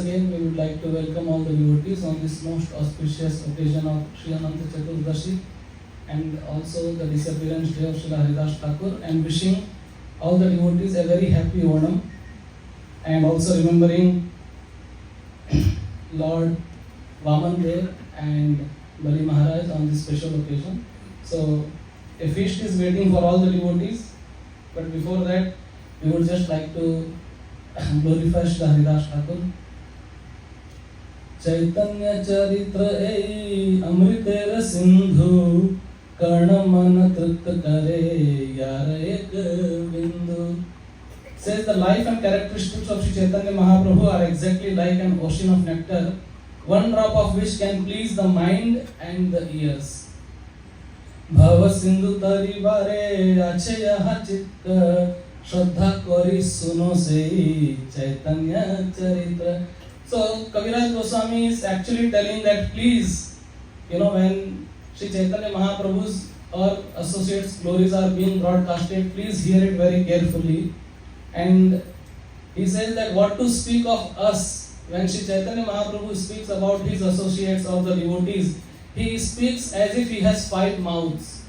Again, we would like to welcome all the devotees on this most auspicious occasion of Sri Ananta Chaturdashi and also the disappearance day of Srila Haridas Thakur, and wishing all the devotees a very happy Onam, and also remembering Lord Vaman Dev and Bali Maharaj on this special occasion. So a feast is waiting for all the devotees, but before that we would just like to glorify Srila Haridas Thakur. चैतन्य चरित्र ए अमृतेर सिंधु कर्ण मन तृप्त करे यार एक बिंदु. Says the life and characteristics of Sri Chaitanya Mahaprabhu are exactly like an ocean of nectar, one drop of which can please the mind and the ears. Bhava Sindhu tari bare ache yaha chitta Shraddha kori suno se Chaitanya Charitra. So Kaviraj Goswami is actually telling that please, when Sri Chaitanya Mahaprabhu's or associates glories are being broadcasted, please hear it very carefully. And he says that what to speak of us when Sri Chaitanya Mahaprabhu speaks about his associates or the devotees, he speaks as if he has 5 mouths.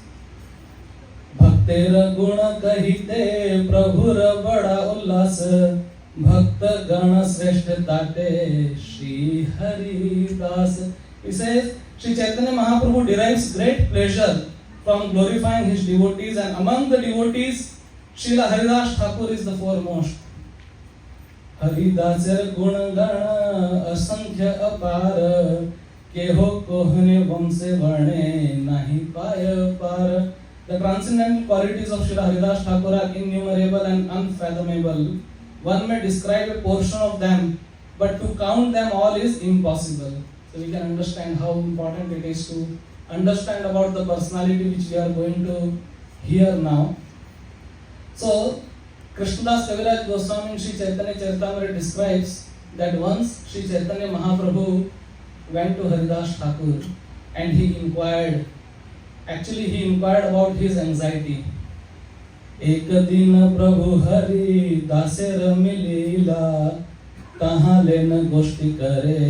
Bhaktera guna kahite prabhura bada ullas Bhakt Gana Sreshta Tate Shri Haridas. He says Sri Chaitanya Mahaprabhu derives great pleasure from glorifying his devotees, and among the devotees, Srila Haridas Thakur is the foremost. Haridasar Guna Gana Asankhya Apara Keho Kohne Vamse Varne Nahi Paya Par. The transcendental qualities of Srila Haridas Thakur are innumerable and unfathomable. One may describe a portion of them, but to count them all is impossible. So we can understand how important it is to understand about the personality which we are going to hear now. So Krishnadas Kaviraj Goswami in Sri Chaitanya Charitamrita describes that once Sri Chaitanya Mahaprabhu went to Haridas Thakur and he inquired about his anxiety. एक दिन प्रभु हरि दासेर मिलीला कहाँ लेन गोष्ठी करे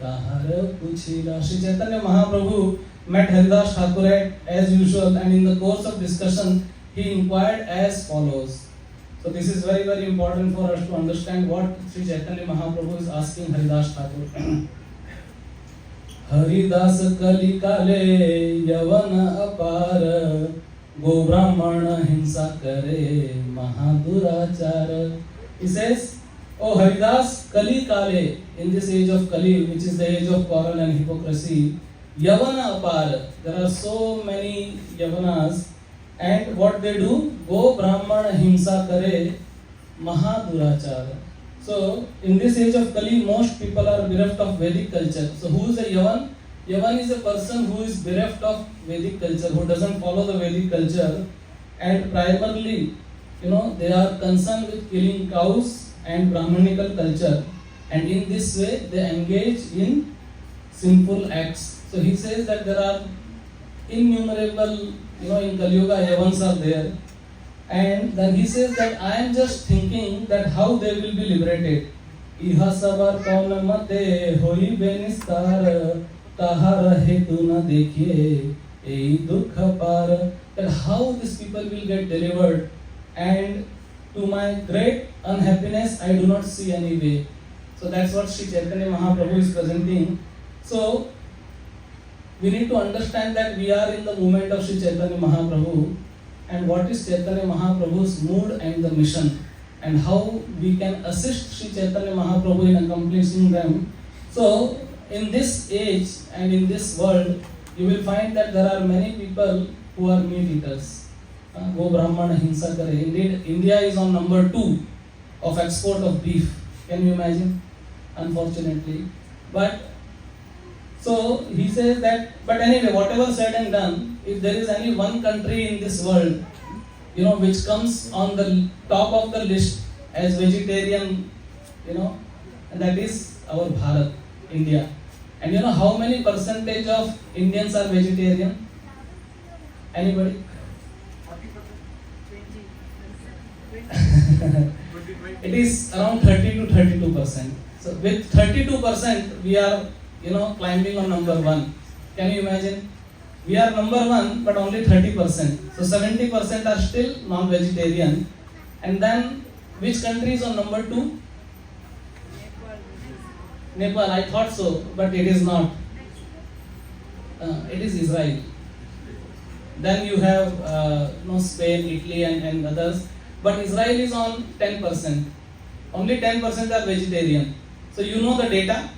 Tahir पूछीला. Sri Chaitanya Mahaprabhu met Haridas Thakur as usual, and in the course of discussion he inquired as follows. So this is very, very important for us to understand what Sri Chaitanya Mahaprabhu is asking Haridas Thakur. Haridas kali kale yavana apar Go Brahmana Hinsa Kare Mahadurachara. He says, O Haridas, Kali Kale, in this age of Kali, which is the age of quarrel and hypocrisy, Yavana Apar, there are so many Yavanas, and what they do? Go Brahmana Hinsa Kare Mahadurachara. So, in this age of Kali, most people are bereft of Vedic culture. So, who is a Yavan? Yavan is a person who is bereft of Vedic culture, who doesn't follow the Vedic culture, and primarily, they are concerned with killing cows and Brahmanical culture, and in this way they engage in sinful acts. So he says that there are innumerable, in Kali Yuga, Yavans are there, and then he says that I am just thinking that how they will be liberated. Iha sabar kaun mate hoi benistar Tahara hetu na dekhiye ei dukha par. That how these people will get delivered, and to my great unhappiness I do not see any way. So that's what Sri Chaitanya Mahaprabhu is presenting. So we need to understand that we are in the movement of Sri Chaitanya Mahaprabhu, and what is Chaitanya Mahaprabhu's mood and the mission, and how we can assist Sri Chaitanya Mahaprabhu in accomplishing them. So in this age and in this world, you will find that there are many people who are meat eaters. Go Brahmana Hinsa Kare. Indeed, India is on number 2 of export of beef. Can you imagine? Unfortunately. But, so he says that, but anyway, whatever said and done, if there is any one country in this world, which comes on the top of the list as vegetarian, and that is our Bharat, India. And how many percentage of Indians are vegetarian? Anybody? 40%. It is around 30 to 32%. So with 32%, we are, climbing on number 1. Can you imagine? We are number 1, but only 30%. So 70% are still non-vegetarian. And then, which country is on number 2? Nepal. I thought so, but it is not. It is Israel. Then you have Spain, Italy, and others. But Israel is on 10%. Only 10% are vegetarian. So you know the data.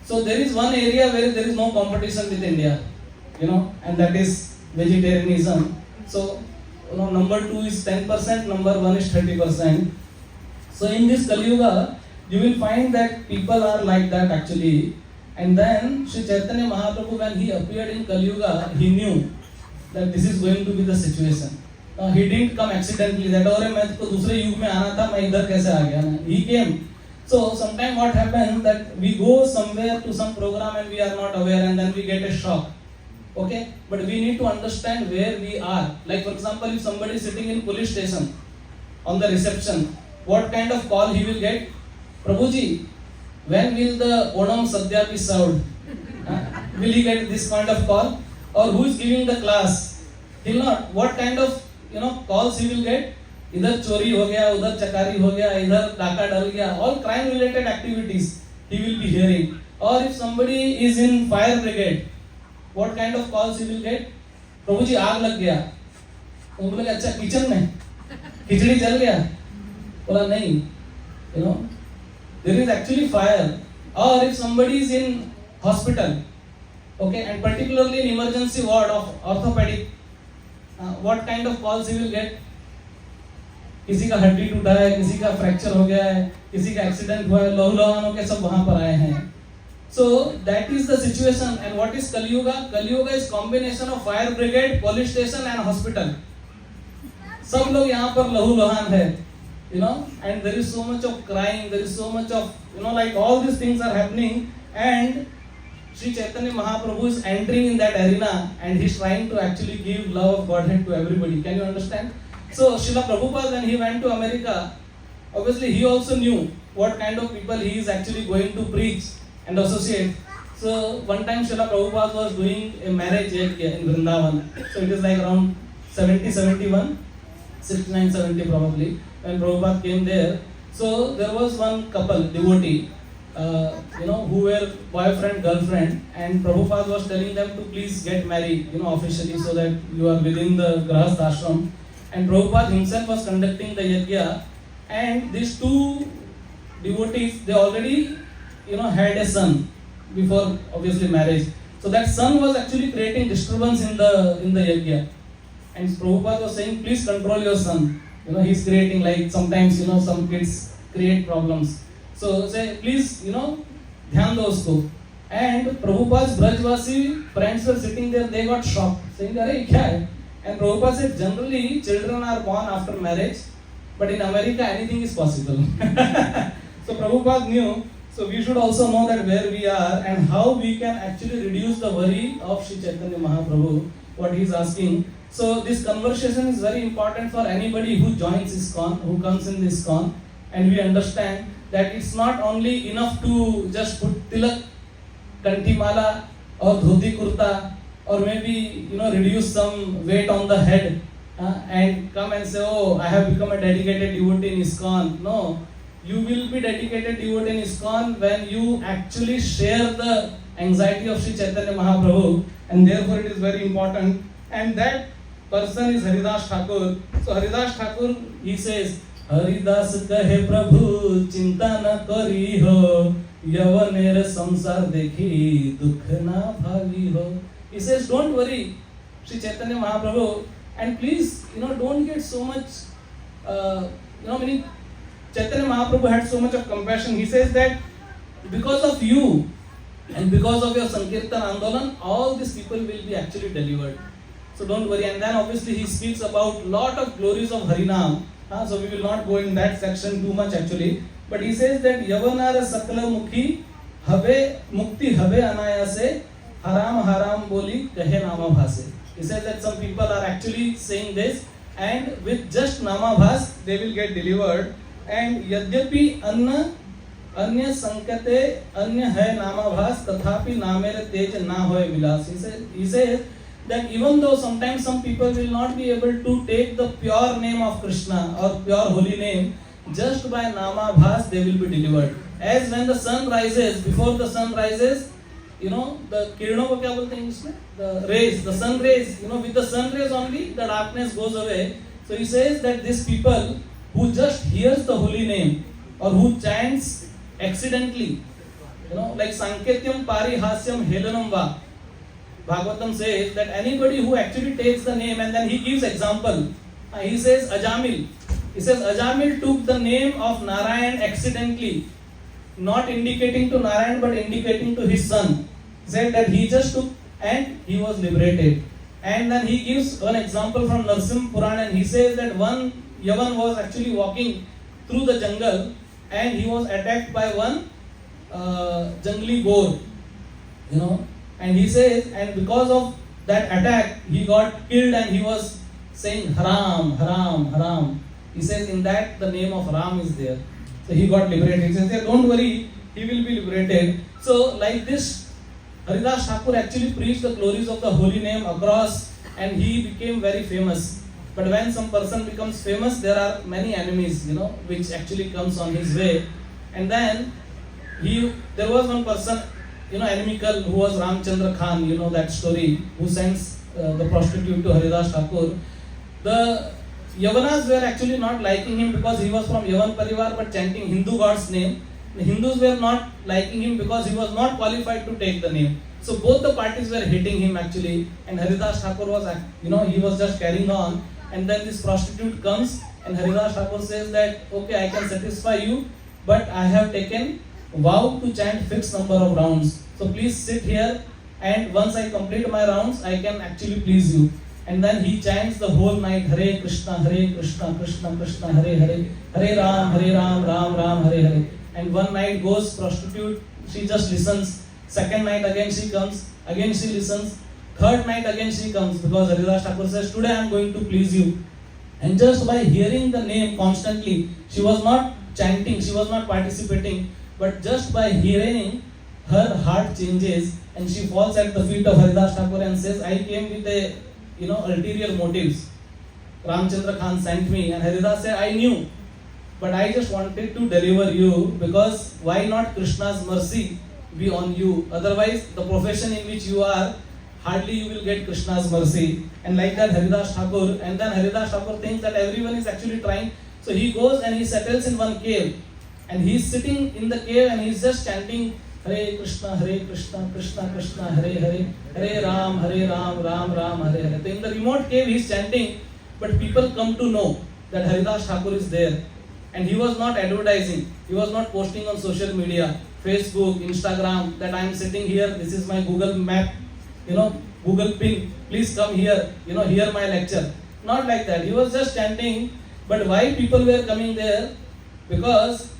So there is one area where there is no competition with India, and that is vegetarianism. So number 2 is 10%, number 1 is 30%. So in this Kali Yuga, you will find that people are like that actually. And then Sri Chaitanya Mahaprabhu, when he appeared in Kali Yuga, he knew that this is going to be the situation. He didn't come accidentally that मैं तो दूसरे युग में आना था, मैं इधर कैसे आ गया ना. He came. So sometimes what happens that we go somewhere to some program and we are not aware, and then we get a shock. Okay, but we need to understand where we are. Like for example, if somebody is sitting in police station on the reception, what kind of call he will get? Prabhuji, when will the Onam Sadhya be served? Will he get this kind of call? Or who is giving the class? He will not. What kind of calls he will get? इधर चोरी हो गया, उधर चकारी हो गया, इधर डाका डल गया. All crime related activities he will be hearing. Or if somebody is in fire brigade, what kind of calls he will get? प्रभुजी आग लग गया. तो बोले अच्छा किचन में खिचड़ी जल गया. बोला नहीं, there is actually fire. Or if somebody is in hospital, okay, and particularly in emergency ward of orthopedic, what kind of calls he will get? किसी का हड्डी टूटा है, किसी का फ्रैक्चर हो गया है, किसी का एक्सीडेंट हुआ है, लहू लुहान होके सब वहां पर आए हैं. So that is the situation. And what is Kali Yuga? Kali Yuga is combination of fire brigade, police station and hospital. सब लोग यहाँ पर लहू लुहान है, and there is so much of crime, there is so much of, like all these things are happening, and Sri Chaitanya Mahaprabhu is entering in that arena and he is trying to actually give love of Godhead to everybody. Can you understand? So Srila Prabhupada, when he went to America, obviously he also knew what kind of people he is actually going to preach and associate. So one time Srila Prabhupada was doing a marriage in Vrindavan. So it is like around 71, 69, 70 probably, when Prabhupada came there. So there was one couple, devotee, who were boyfriend, girlfriend, and Prabhupada was telling them to please get married, officially, so that you are within the Grahastha ashram. And Prabhupada himself was conducting the yajna, and these two devotees, they already, had a son before obviously marriage. So that son was actually creating disturbance in the yajna. And Prabhupada was saying, please control your son. He's creating, like sometimes, some kids create problems. So say, please, ध्यान दो उसको. And Prabhupada's Brajvasi friends were sitting there, they got shocked, saying, अरे क्या है? And Prabhupada said, generally children are born after marriage, but in America anything is possible. So Prabhupada knew, so we should also know that where we are and how we can actually reduce the worry of Sri Chaitanya Mahaprabhu, what he is asking. So this conversation is very important for anybody who joins ISKCON, who comes in ISKCON, and we understand that it's not only enough to just put tilak, kantimala or dhoti kurta, or maybe reduce some weight on the head and come and say, oh, I have become a dedicated devotee in ISKCON. No, you will be dedicated devotee in ISKCON when you actually share the anxiety of Sri Chaitanya Mahaprabhu, and therefore it is very important. And that person is Haridas Thakur. So Haridas Thakur, he says, Haridas kahe Prabhu chinta na kari ho, yavaner samsar dekhi dukh na bhagi ho. He says, don't worry, Sri Chaitanya Mahaprabhu, and please, don't get so much, meaning Chaitanya Mahaprabhu had so much of compassion. He says that because of you and because of your Sankirtan Andolan, all these people will be actually delivered. So don't worry. And then obviously he speaks about lot of glories of Harinam. So we will not go in that section too much actually. But he says that Yavanara Sakala Mukhi Habe Mukti Habe Anayase Haram Haram Boli Kahe Nama Bhase. He says that some people are actually saying this, and with just Nama Bhas they will get delivered. And Yadyapi Anna अन्य संकेते अन्य है नामाभास तथापि नामेर तेज ना होय विलास. He says that even though sometimes some people will not be able to take the pure name of Krishna or pure holy name, just by namabhas they will be delivered. As when the sun rises, before the sun rises, the किरणों को क्या बोलते हैं English में? The rays, the sun rays. With the sun rays only the darkness goes away. So he says that these people who just hears the holy name or who chants accidentally, like Sanketyam Parihasyam Helanam Va. Bhagavatam says that anybody who actually takes the name and then he gives example. He says Ajamil. He says Ajamil took the name of Narayan accidentally, not indicating to Narayan but indicating to his son. He said that he just took and he was liberated. And then he gives one example from Narsimha Purana and he says that one Yavan was actually walking through the jungle and he was attacked by one jungly boar. And he says, and because of that attack, he got killed and he was saying Haram, Haram, Haram. He says in that the name of Ram is there. So he got liberated. He says, don't worry, he will be liberated. So like this, Haridas Thakur actually preached the glories of the holy name across and he became very famous. But when some person becomes famous, there are many enemies, which actually comes on his way. And then there was one person, enemical, who was Ramchandra Khan, that story, who sends the prostitute to Haridas Thakur. The Yavanas were actually not liking him because he was from Yavan Parivar but chanting Hindu god's name. The Hindus were not liking him because he was not qualified to take the name. So both the parties were hating him actually, and Haridas Thakur was, he was just carrying on. And then this prostitute comes and Haridas Thakur says that, okay, I can satisfy you, but I have taken vow to chant fixed number of rounds. So please sit here and once I complete my rounds, I can actually please you. And then he chants the whole night, Hare Krishna, Krishna Krishna, Hare Hare, Hare Ram, Ram Ram, Hare Hare. And one night goes, prostitute, she just listens. Second night again she comes, again she listens. Third night again she comes because Haridas Thakur says, today I am going to please you. And just by hearing the name constantly, she was not chanting, she was not participating, but just by hearing, her heart changes and she falls at the feet of Haridas Thakur and says, I came with a ulterior motives. Ramchandra Khan sent me and Haridas said, I knew, but I just wanted to deliver you because why not Krishna's mercy be on you? Otherwise, the profession in which you are, hardly you will get Krishna's mercy. And like that Haridas Thakur, and then Haridas Thakur thinks that everyone is actually trying. So he goes and he settles in one cave. And he is sitting in the cave and he is just chanting Hare Krishna, Krishna Krishna, Hare Hare, Hare Ram, Ram Ram, Hare Hare. So in the remote cave he is chanting, but people come to know that Haridas Thakur is there. And he was not advertising, he was not posting on social media, Facebook, Instagram, that I am sitting here, this is my Google map, Google pin, please come here, hear my lecture. Not like that, he was just chanting. But why people were coming there? Because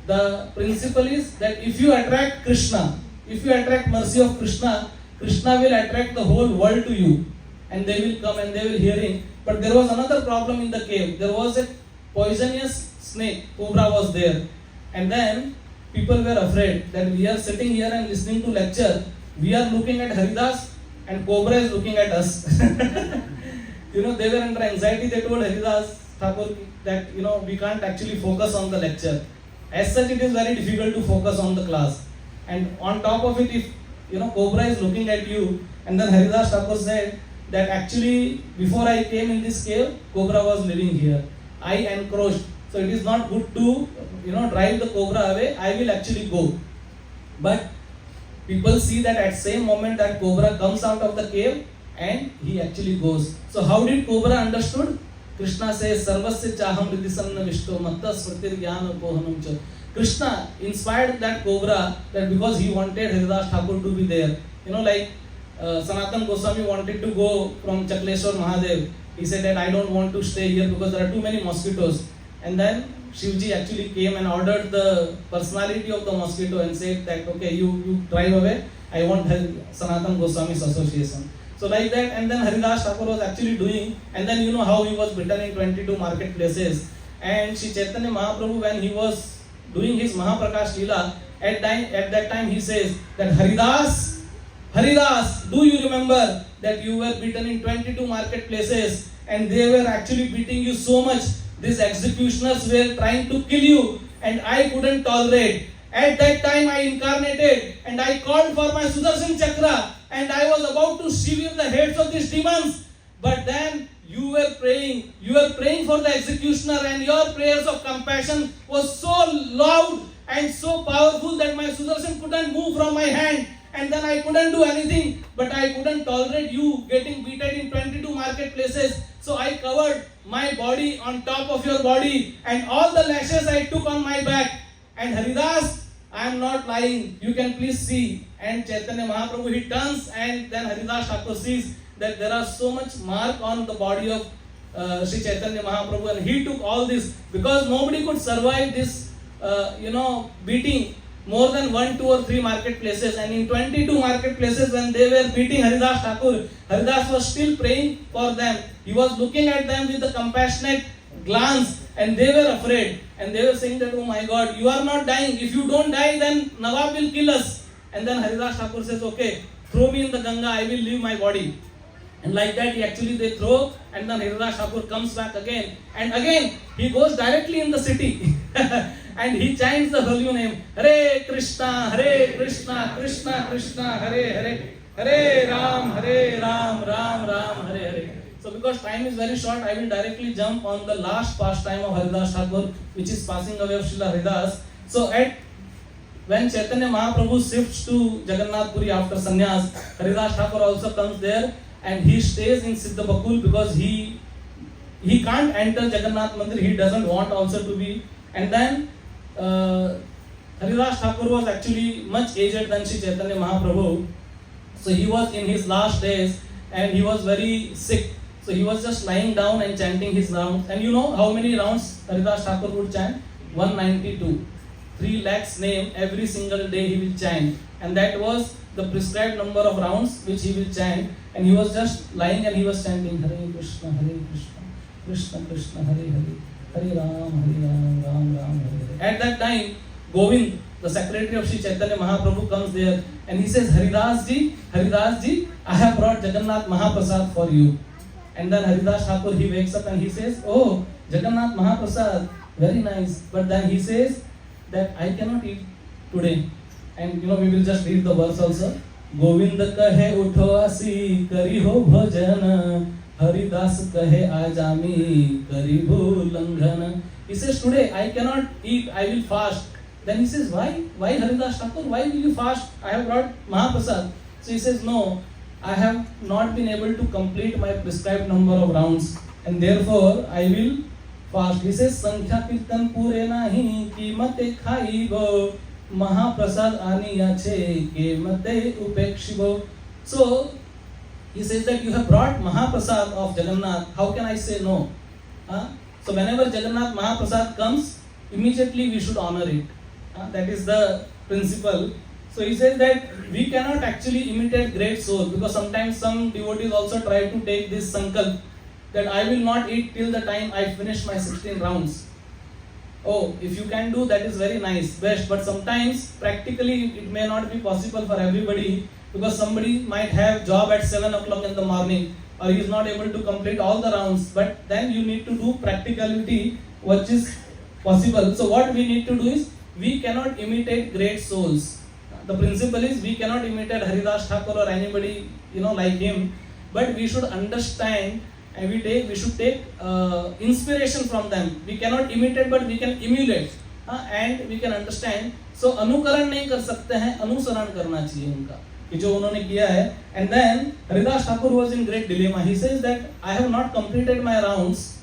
the principle is that if you attract Krishna, if you attract mercy of Krishna, Krishna will attract the whole world to you. And they will come and they will hear him. But there was another problem in the cave. There was a poisonous snake, cobra was there. And then people were afraid that we are sitting here and listening to lecture. We are looking at Haridas and cobra is looking at us. They were under anxiety. They told Haridas Thakur that we can't actually focus on the lecture. As such, it is very difficult to focus on the class. And on top of it, if cobra is looking at you, and then Haridas Thakur said that actually before I came in this cave, cobra was living here. I encroached. So it is not good to drive the cobra away. I will actually go. But people see that at same moment that cobra comes out of the cave and he actually goes. So how did cobra understood? Krishna says, Sarvasya chaham ridisanna vishto matta svrtir jnana pohanam cha. Krishna inspired that cobra that because he wanted Haridas Thakur to be there. Like Sanatan Goswami wanted to go from Chakleshwar Mahadev. He said that I don't want to stay here because there are too many mosquitoes. And then Shivji actually came and ordered the personality of the mosquito and said that, okay, you drive away. I want Sanatan Goswami's association. So like that, and then Haridas Thakur was actually doing, and then how he was bitten in 22 marketplaces. And Shri Chaitanya Mahaprabhu, when he was during his Mahaprakash Leela, at that time he says that Haridas, do you remember that you were beaten in 22 marketplaces and they were actually beating you so much, these executioners were trying to kill you and I couldn't tolerate. At that time I incarnated and I called for my Sudarshan Chakra and I was about to sever the heads of these demons. But then you were praying for the executioner and your prayers of compassion was so loud and so powerful that my Sudarshan couldn't move from my hand. And then I couldn't do anything, but I couldn't tolerate you getting beaten in 22 marketplaces. So I covered my body on top of your body and all the lashes I took on my back. And Haridas, I am not lying. You can please see. And Chaitanya Mahaprabhu, he turns and then Haridas Thakur sees that there are so much mark on the body of Sri Chaitanya Mahaprabhu. And he took all this because nobody could survive this, beating more than 1, 2 or 3 marketplaces, and in 22 marketplaces when they were beating Haridas Thakur, Haridas was still praying for them. He was looking at them with a compassionate glance and they were afraid and they were saying that, oh my God, you are not dying. If you don't die, then Nawab will kill us. And then Haridas Thakur says, okay, throw me in the Ganga, I will leave my body. And like that, they throw, and then Haridas Thakur comes back again. And again, he goes directly in the city. And he chants the holy name, Hare Krishna, Krishna Krishna, Hare Ram, Ram Ram, Hare Hare. So because time is very short, I will directly jump on the last pastime of Haridas Thakur, which is passing away of Srila Haridas. So when Chaitanya Mahaprabhu shifts to Jagannath Puri after sannyas, Haridas Thakur also comes there and he stays in Siddha Bakul because he can't enter Jagannath Mandir, he doesn't want also to be. And then Haridas Thakur was actually much aged than Sri Chaitanya Mahaprabhu. So he was in his last days and he was very sick. So he was just lying down and chanting his rounds. And you know how many rounds Haridas Thakur would chant? 192. 3 lakhs name every single day he will chant. And that was the prescribed number of rounds which he will chant. And he was just lying and he was chanting Hare Krishna, Krishna Krishna, Hare Hare. Hare Ram, Ram Ram, Hare Hare. At that time, Govind, the secretary of Sri Chaitanya Mahaprabhu, comes there and he says, Haridas ji, I have brought Jagannath Mahaprasad for you. And then Haridas Thakur, he wakes up and he says, oh, Jagannath Mahaprasad, very nice. But then he says that I cannot eat today. And we will just read the verse also. Govind kahe utho asi kari ho bhajan, Haridas kahe ajami kari bhu langhana. He says, today I cannot eat, I will fast. Then he says, why? Why Haridas Thakur? Why will you fast? I have brought Mahaprasad. So he says, no, I have not been able to complete my prescribed number of rounds and therefore I will fast. He says, Sankhya Kirtan Pure Nahi Kimate Khaibo Mahaprasad Aniyache Kimate Upekshibo. So he says that you have brought Mahaprasad of Jagannath. How can I say no? So whenever Jagannath Mahaprasad comes, immediately we should honor it. That is the principle. So he says that we cannot actually imitate great soul because sometimes some devotees also try to take this sankalp that I will not eat till the time I finish my 16 rounds. Oh, if you can do that is very nice, best. But sometimes practically it may not be possible for everybody because somebody might have job at 7 o'clock in the morning or he is not able to complete all the rounds. But then you need to do practicality which is possible. So what we need to do is we cannot imitate great souls. The principle is we cannot imitate Haridas Thakur or anybody like him, but we should understand and we should take inspiration from them. We cannot imitate, but we can emulate and we can understand. So अनुकरण नहीं कर सकते हैं, अनुसरण करना चाहिए उनका कि जो उन्होंने किया है. And then Haridas Thakur was in great dilemma. He says that I have not completed my rounds.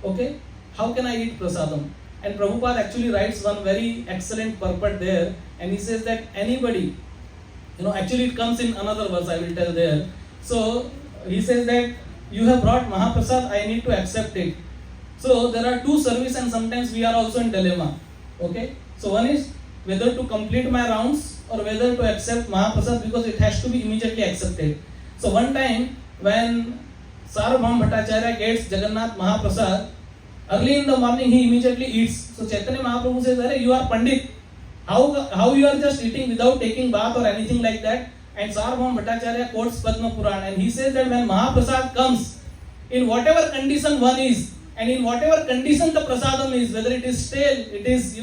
Okay, how can I eat prasadam? And Prabhupada actually writes one very excellent purport there, and he says that anybody, actually it comes in another verse I will tell there. So he says that you have brought Mahaprasad, I need to accept it. So there are two services and sometimes we are also in dilemma. Okay, so one is whether to complete my rounds or whether to accept Mahaprasad because it has to be immediately accepted. So one time when Sarvabhauma Bhattacharya gets Jagannath Mahaprasad, Early in the morning he immediately eats. So Chaitanya Mahaprabhu says, "Arey, you are Pandit. How you are just eating without taking bath or anything like that?" And Sarvabhauma Bhattacharya quotes Padma Puran, and he says that when Mahaprasad comes, in whatever condition one is, and in whatever condition the prasadam is, whether it is stale, it is,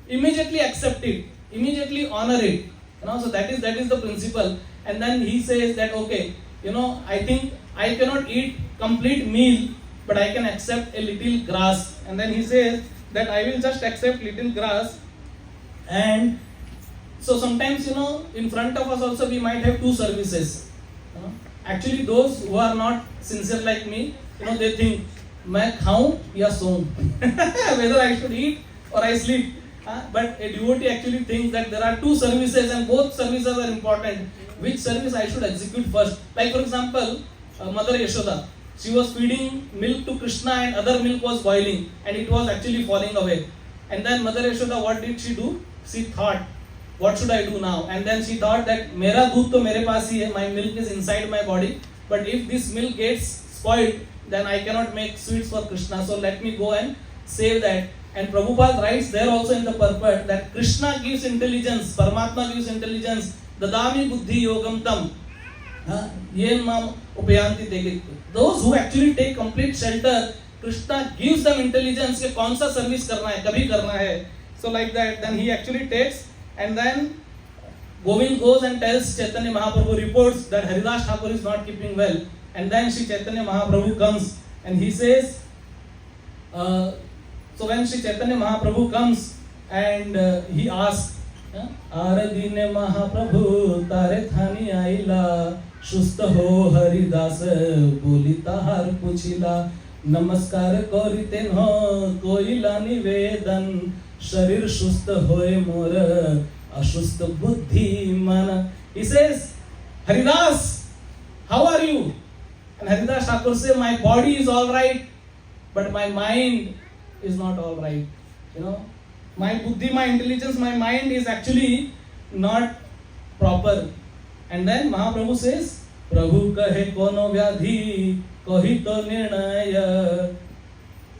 immediately accept it, immediately honor it. So that is the principle. And then he says that, okay, I think I cannot eat complete meal, but I can accept a little grass. And then he says that I will just accept little grass. And so sometimes, in front of us also we might have two services. Actually, those who are not sincere like me, they think, मैं खाऊं या सोऊं, whether I should eat or I sleep. But a devotee actually thinks that there are two services and both services are important. Which service I should execute first? Like for example, Mother Yashoda, she was feeding milk to Krishna and other milk was boiling and it was actually falling away. And then Mother Yashoda, what did she do? She thought, what should I do now? And then she thought that mera doodh to mere paas hi hai, my milk is inside my body, but if this milk gets spoiled, then I cannot make sweets for Krishna, so let me go and save that. And Prabhupada writes there also in the purport that Krishna gives intelligence, Paramatma gives intelligence, dadami buddhi yogam tam, ye mam upayanti degi. Those who actually take complete shelter, Krishna gives them intelligence ke kaun sa service karna hai, kabhi karna hai. So like that, then he actually takes, and then Govind goes and tells Chaitanya Mahaprabhu, reports that Haridas Thakur is not keeping well. And then Sri Chaitanya Mahaprabhu comes and he says, so when Sri Chaitanya Mahaprabhu comes and he asks, Aradine Mahaprabhu tare thani aila, shusta ho Haridas boli tahar puchila, namaskar koriten ho koila nivedan, sharir shusta hoye mor ashusta buddhi mana. He says, Haridas, how are you? And Haridas Thakur says, my body is all right, but my mind is not all right. My buddhi, my intelligence, my mind is actually not proper. And then Mahaprabhu says, Prabhu kahe kono vyadhi kahi to nirnaya.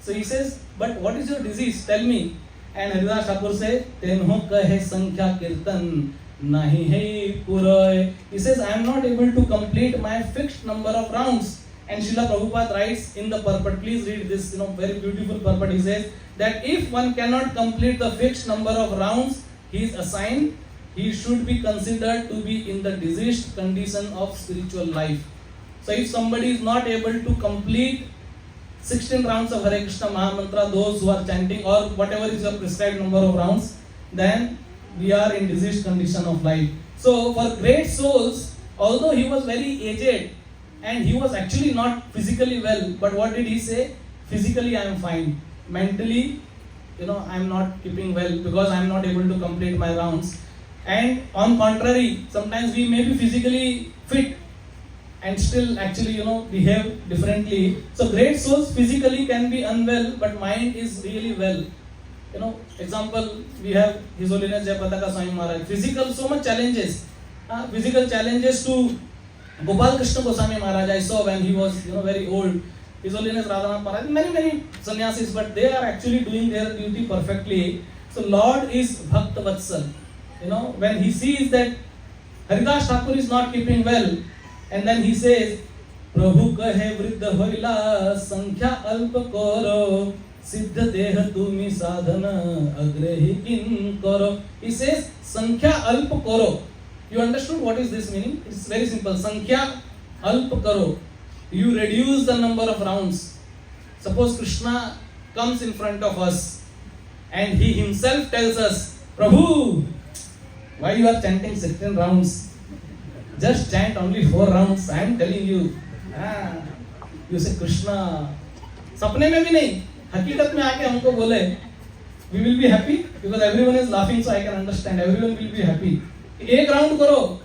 So he says, but what is your disease? Tell me. And Haridas Thakur says, tenho kahe sankhya kirtan nahi hai puroy. He says, I am not able to complete my fixed number of rounds. And Srila Prabhupada writes in the purport, please read this, very beautiful purport. He says that if one cannot complete the fixed number of rounds he is assigned, he should be considered to be in the diseased condition of spiritual life. So if somebody is not able to complete 16 rounds of Hare Krishna Mahamantra, those who are chanting or whatever is your prescribed number of rounds, then we are in diseased condition of life. So for great souls, although he was very aged and he was actually not physically well, but what did he say? Physically I am fine. Mentally, I am not keeping well because I am not able to complete my rounds. And on contrary, sometimes we may be physically fit and still actually, behave differently. So great souls physically can be unwell, but mind is really well. Example, we have His Holiness Jayapataka Swami Maharaj. Physical, so much challenges. Physical challenges to Gopal Krishna Goswami Maharaj, I saw when he was, very old. His Holiness Radhanath Maharaj, many sannyasis, but they are actually doing their duty perfectly. So Lord is Bhakta Vatsal. When he sees that Haridas Thakur is not keeping well, and then he says, Prabhu kahe vriddha hoila sankhya alpa koro siddha deha tumi sadhana agrehi kin koro. He says, sankhya alpa koro. You understood what is this meaning? It's very simple. Sankhya alpa karo. You reduce the number of rounds. Suppose Krishna comes in front of us and he himself tells us, Prabhu, why you are chanting 16 rounds? Just chant only 4 rounds. I am telling you. You say Krishna. Sapne mein bhi nahi. Hakikat mein aake humko bole. We will be happy because everyone is laughing, so I can understand. Everyone will be happy. एक round करो,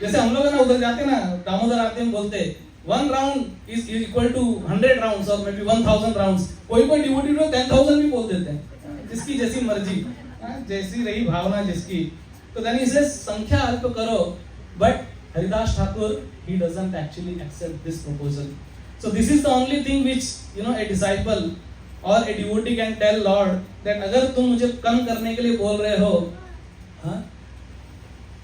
जैसे हम लोग ना उधर जाते ना, दामोदर आरती में बोलते 1 round is equal to 100 rounds or maybe 1000 rounds. कोई डिवोटी लोग 10,000 भी बोल देते हैं, जिसकी जैसी मर्जी, जैसी रही भावना जिसकी. तो then he says संख्या अल्प करो, but Haridas Thakur, he doesn't actually accept this proposal. So this is the only thing which a disciple or a devotee can tell Lord that अगर तुम मुझे कम करने के लिए बोल रहे हो, हाँ,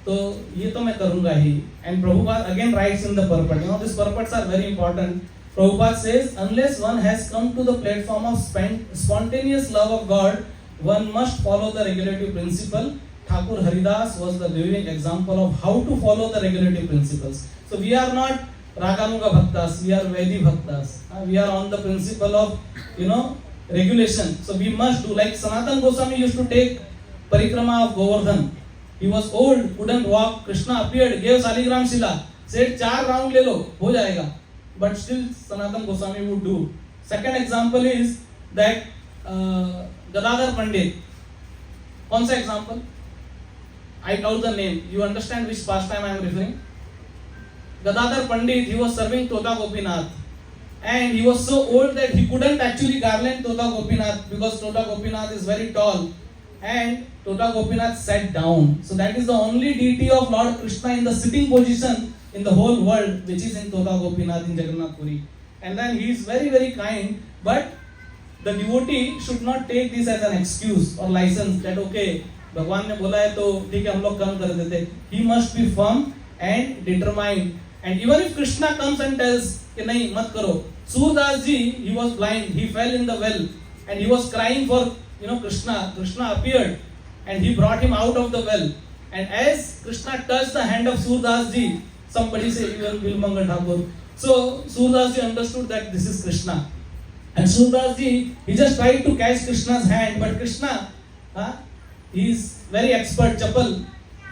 तो ये तो मैं करूँगा ही. And Prabhupada again writes in the purport. These purports are very important. Prabhupada says, unless one has come to the platform of spontaneous love of God, one must follow the regulative principle. Thakur Haridas was the living example of how to follow the regulative principles. So we are not Raganuga Bhaktas, we are Vaidhi Bhaktas. We are on the principle of, regulation. So we must do, like Sanatana Goswami used to take parikrama of Govardhan. He was old, couldn't walk. Krishna appeared, gave Saligram Shila, said 4 round le lo, ho jayega. But still Sanatana Goswami would do. Second example is that Gadadhar Pandit. Kaun sa example? I doubt the name. You understand which pastime I am referring? Gadadhar Pandit, he was serving Tota Gopinath. And he was so old that he couldn't actually garland Tota Gopinath because Tota Gopinath is very tall. And Tota Gopinath sat down. So that is the only deity of Lord Krishna in the sitting position in the whole world, which is in Tota Gopinath in Jagannath Puri. And then he is very, very kind. But the devotee should not take this as an excuse or license that okay, भगवान ने बोला है तो ठीक है हम लोग कम कर देते. He must be firm and determined. And even if Krishna comes and tells कि नहीं मत करो. Surdas ji, he was blind, he fell in the well and he was crying for Krishna. Krishna appeared and he brought him out of the well. And as Krishna touched the hand of Surdas ji, somebody said even Bilmangal Thakur. So Surdas ji understood that this is Krishna. And Surdas ji, he just tried to catch Krishna's hand, but Krishna, he is very expert, chapal.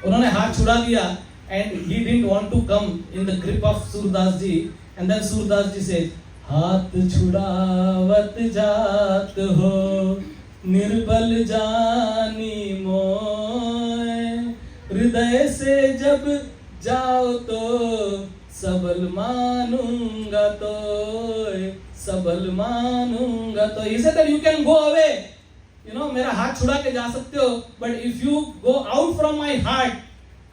उन्होंने हाथ छुड़ा दिया and he didn't want to come in the grip of Surdas ji. And then Surdas ji said, हाथ छुड़ावत जात हो निर्बल जानी मोय हृदय से जब जाओ तो सबल मानूंगा तो सबल मानूंगा तो. He said that you can go away, मेरा हाथ छुड़ा के जा सकते हो, but if you go out from my heart,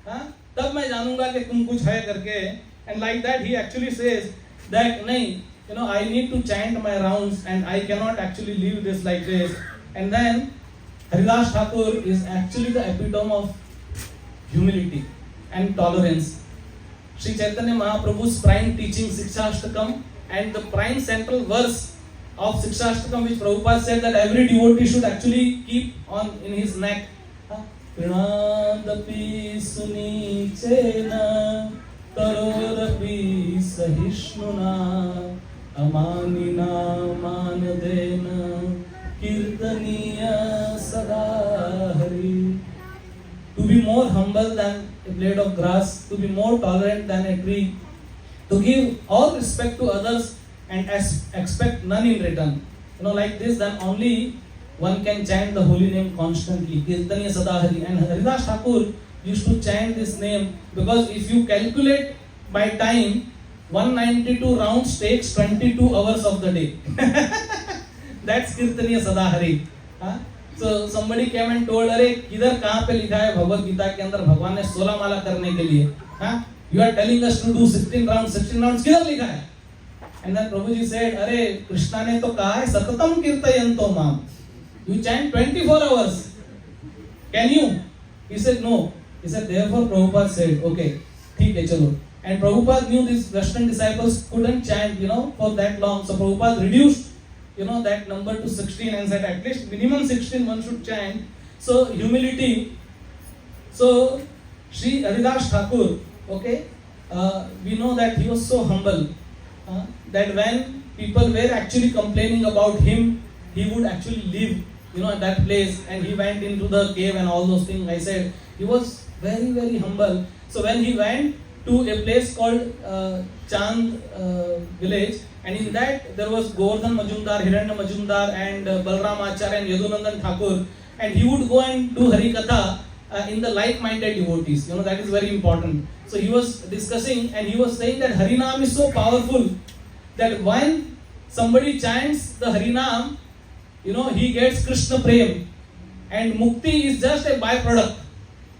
तब मैं जानूंगा कि तुम कुछ है करके. And like that he actually says that नहीं, I need to chant my rounds and I cannot actually leave this like this. And then Haridas Thakur is actually the epitome of humility and tolerance. Sri Chaitanya Mahaprabhu's prime teaching Sikshashtakam and the prime central verse of Sikshashtakam which Prabhupada said that every devotee should actually keep on in his neck. Pranadapi sunichena tarorapi sahishnuna amanina manadena kirtaniya sadahari. To be more humble than a blade of grass, to be more tolerant than a tree, to give all respect to others and expect none in return. Like this, then only one can chant the holy name constantly. Kirtaniya Sadahari. And Haridas Thakur used to chant this name because if you calculate by time, 192 rounds takes 22 hours of the day. That's Kirtaniya Sadahari. So somebody came and told, अरे किधर कहाँ पे लिखा है भगवत गीता के अंदर भगवान ने 16 माला करने के लिए? You are telling us to do 16 rounds. 16 rounds किधर लिखा है? And then Prabhuji said, अरे कृष्णा ने तो कहा है सततम कीर्तयन्तो माम. You chant 24 hours. Can you? He said no. He said therefore Prabhupada said, okay, ठीक है चलो. And Prabhupada knew these Western disciples couldn't chant, for that long. So Prabhupada reduced, that number to 16 and said at least minimum 16 one should chant. So humility. So Sri Haridas Thakur, okay, we know that he was so humble that when people were actually complaining about him, he would actually leave, at that place, and he went into the cave and all those things. I said he was very, very humble. So when he went to a place called Chand village, and in that there was Govardhan Majumdar, Hiranya Majumdar, and Balram Acharya and Yadunandan Thakur, and he would go and do Harikatha in the like-minded devotees. That is very important. So he was discussing and he was saying that Harinam is so powerful that when somebody chants the Harinam, he gets Krishna Prem, and Mukti is just a byproduct.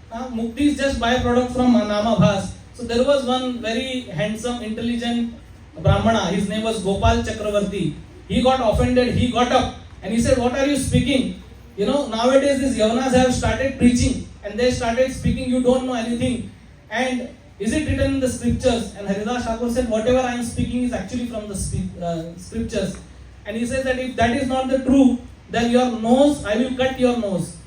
Mukti is just byproduct from Namabhas. So there was one very handsome, intelligent Brahmana. His name was Gopal Chakravarti. He got offended. He got up And he said, what are you speaking? Nowadays these Yavanas have started preaching and they started speaking, you don't know anything. And is it written in the scriptures? And Haridas Thakur said, whatever I am speaking is actually from the scriptures. And he said that if that is not the truth, then your nose, I will cut your nose.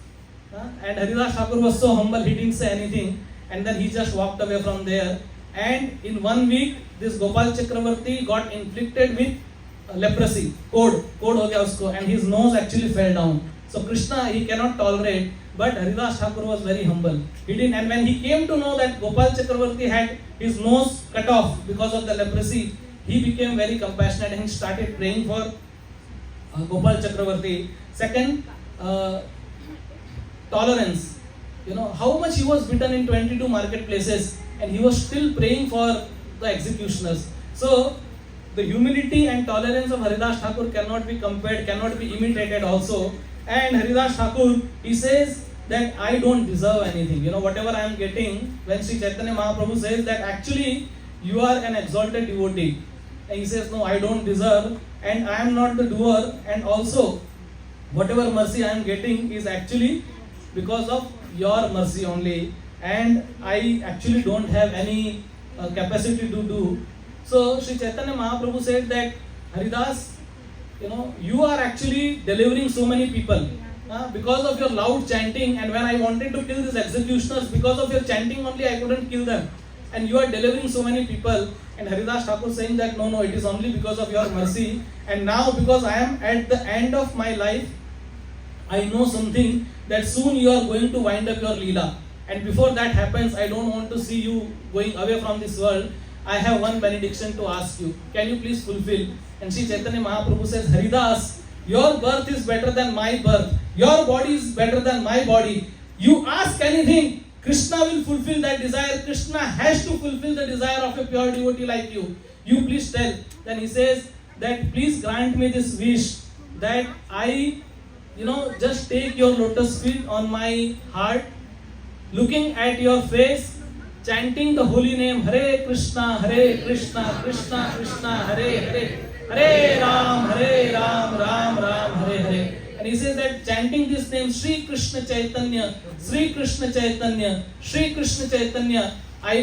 And Haridas Thakur was so humble, he didn't say anything. And then he just walked away from there. And in 1 week, this Gopal Chakravarti got inflicted with leprosy. Code ho gaya usko. And his nose actually fell down. So Krishna, he cannot tolerate. But Haridas Thakur was very humble. He didn't, and when he came to know that Gopal Chakravarti had his nose cut off because of the leprosy, he became very compassionate and he started praying for Gopal Chakravarti. Second, tolerance. How much he was beaten in 22 marketplaces and he was still praying for the executioners. So, the humility and tolerance of Haridas Thakur cannot be compared, cannot be imitated also. And Haridas Thakur, he says that I don't deserve anything. Whatever I am getting, when Sri Chaitanya Mahaprabhu says that actually you are an exalted devotee. And he says, no, I don't deserve and I am not the doer. And also, whatever mercy I am getting is actually because of your mercy only. And I actually don't have any capacity to do. So, Sri Chaitanya Mahaprabhu said that, Haridas, you are actually delivering so many people because of your loud chanting. And when I wanted to kill these executioners, because of your chanting only I couldn't kill them. And you are delivering so many people. And Haridas Thakur saying that no, it is only because of your mercy. And now because I am at the end of my life, I know something that soon you are going to wind up your Leela. And before that happens, I don't want to see you going away from this world. I have one benediction to ask you. Can you please fulfill? And Sri Chaitanya Mahaprabhu says, Haridas, your birth is better than my birth. Your body is better than my body. You ask anything, Krishna will fulfill that desire. Krishna has to fulfill the desire of a pure devotee like you. You please tell. Then he says that please grant me this wish that I, just take your lotus feet on my heart, looking at your face, chanting the holy name Hare Krishna, Krishna Krishna, Hare Hare, Hare Ram, Ram Ram, Hare Hare. And he says that chanting this name, Sri Krishna Chaitanya, Sri Krishna Chaitanya, Sri Krishna Chaitanya, I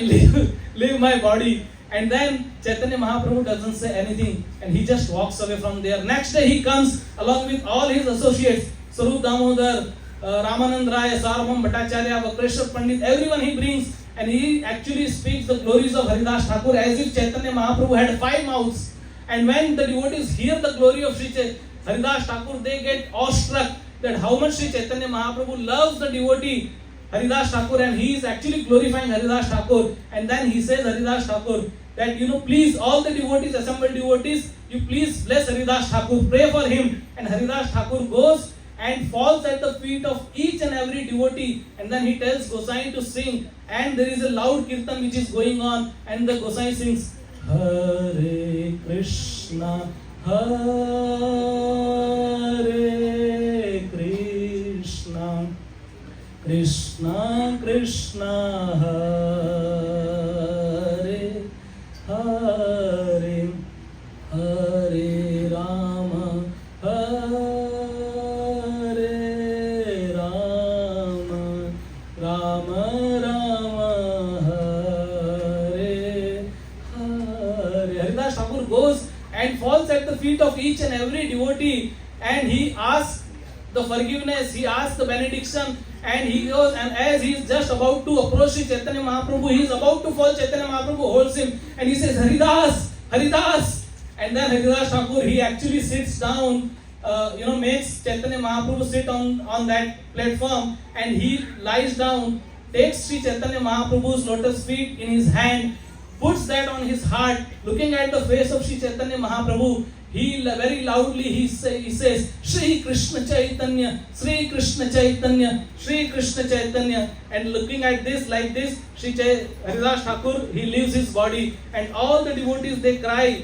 leave my body. And then Chaitanya Mahaprabhu doesn't say anything and he just walks away from there. Next day he comes along with all his associates, Sarup Damodar, Ramanand Rai, Sarvam Bhattacharya, Vakreshwar Pandit, everyone he brings, and he actually speaks the glories of Haridas Thakur as if Chaitanya Mahaprabhu had 5 mouths. And when the devotees hear the glory of Sri Haridas Thakur, they get awestruck that how much Sri Chaitanya Mahaprabhu loves the devotee Haridas Thakur, and he is actually glorifying Haridas Thakur. And then he says, Haridas Thakur, that please, all the devotees, assembled devotees, you please bless Haridas Thakur, pray for him. And Haridas Thakur goes and falls at the feet of each and every devotee, and then he tells Gosai to sing, and there is a loud kirtan which is going on, and the Gosai sings Hare Krishna, Hare Krishna, Krishna Krishna, Hare Hare, Hare Rama, Hare Rama, Rama Rama, Hare Hare. Haridas Thakur goes and falls at the feet of each and every devotee, and he asks the forgiveness, he asks the benediction, and he goes, and as he is just about to approach Sri Chaitanya Mahaprabhu, he is about to fall, Chaitanya Mahaprabhu holds him and he says, Haridas, Haridas. And then Haridas Thakur, he actually sits down, makes Chaitanya Mahaprabhu sit on that platform, and he lies down, takes Sri Chaitanya Mahaprabhu's lotus feet in his hand, puts that on his heart, looking at the face of Sri Chaitanya Mahaprabhu. He very loudly he says, Sri Krishna Chaitanya, Sri Krishna Chaitanya, Sri Krishna Chaitanya. And looking at this like this, Haridas Thakur, he leaves his body, and all the devotees, they cry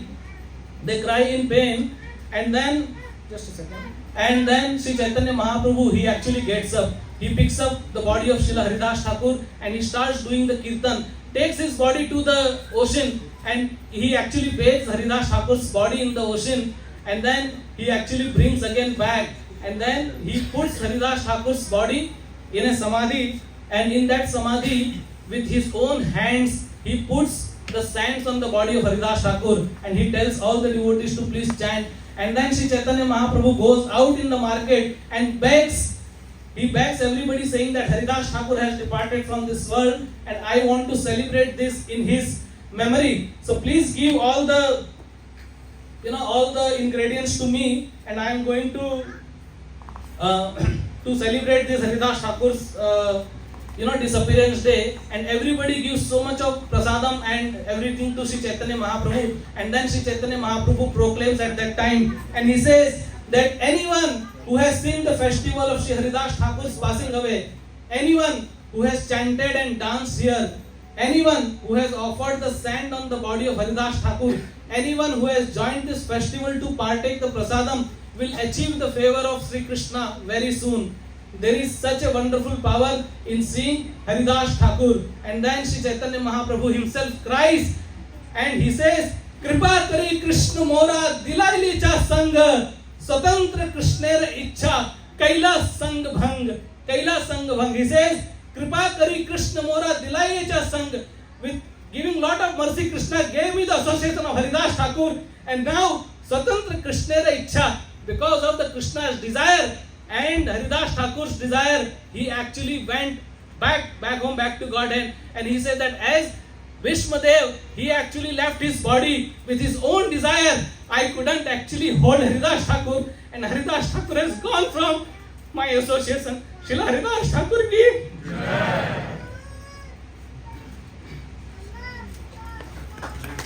in pain. And then, just a second, and then Sri Chaitanya Mahaprabhu, he actually gets up, he picks up the body of Srila Haridas Thakur, and he starts doing the kirtan, takes his body to the ocean, and he actually bathes Haridas Thakur's body in the ocean. and then he actually brings again back, and then he puts Haridas Thakur's body in a samadhi, and in that samadhi, with his own hands, he puts the sands on the body of Haridas Thakur, and he tells all the devotees to please chant. And then Sri Chaitanya Mahaprabhu goes out in the market and begs. He begs everybody, saying that Haridas Thakur has departed from this world, and I want to celebrate this in his memory. So please give all the ingredients to me, and I am going to celebrate this Haridas Thakur's disappearance day. And everybody gives so much of prasadam and everything to Sri Chaitanya Mahaprabhu. And then Sri Chaitanya Mahaprabhu proclaims at that time, and he says that anyone who has seen the festival of Sri Haridas Thakur's passing away, anyone who has chanted and danced here, anyone who has offered the sand on the body of Haridas Thakur, anyone who has joined this festival to partake the prasadam, will achieve the favor of Sri Krishna very soon. There is such a wonderful power in seeing Haridas Thakur. And then Sri Chaitanya Mahaprabhu himself cries, and he says, Kripa kari Krishna mora dilaili cha sang, Swatantra Krishnera ichha, Kaila sang bhang, Kaila sang bhang. He says, Kripa kari Krishna mora dilaili cha sang. With giving lot of mercy, Krishna gave me the association of Haridas Thakur, and now Swatantra Krishnera ichha, because of the Krishna's desire and Haridas Thakur's desire, he actually went back home, back to Godhead. And he said that as Vishmadev, he actually left his body with his own desire. I couldn't actually hold Haridas Thakur, and Haridas Thakur has gone from my association. Srila Haridas Thakur ki